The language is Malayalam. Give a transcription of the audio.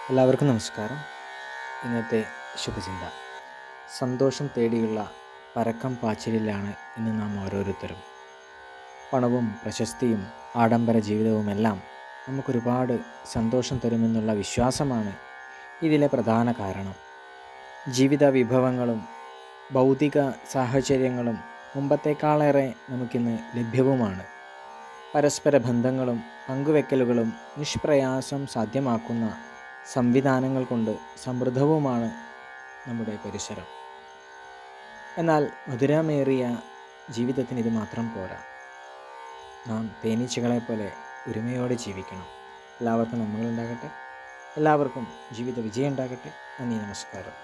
എല്ലാവർക്കും നമസ്കാരം. ഇന്നത്തെ ശുഭചിന്ത: സന്തോഷം തേടിയുള്ള പരക്കം പാച്ചിലിലാണ് ഇന്ന് നാം ഓരോരുത്തരും. പണവും പ്രശസ്തിയും ആഡംബര ജീവിതവുമെല്ലാം നമുക്കൊരുപാട് സന്തോഷം തരുമെന്നുള്ള വിശ്വാസമാണ് ഇതിലെ പ്രധാന കാരണം. ജീവിത വിഭവങ്ങളും ഭൗതിക സാഹചര്യങ്ങളും മുമ്പത്തേക്കാളേറെ നമുക്കിന്ന് ലഭ്യവുമാണ്. പരസ്പര ബന്ധങ്ങളും പങ്കുവെക്കലുകളും നിഷ്പ്രയാസം സാധ്യമാക്കുന്ന സംവിധാനങ്ങൾ കൊണ്ട് സമൃദ്ധവുമാണ് നമ്മുടെ പരിസരം. എന്നാൽ മധുരമേറിയ ജീവിതത്തിന് ഇത് മാത്രം പോരാ. നാം തേനീച്ചകളെപ്പോലെ ഒരുമയോടെ ജീവിക്കണം. എല്ലാവർക്കും നന്മകളുണ്ടാകട്ടെ. എല്ലാവർക്കും ജീവിത വിജയം ഉണ്ടാകട്ടെ. നന്ദി, നമസ്കാരം.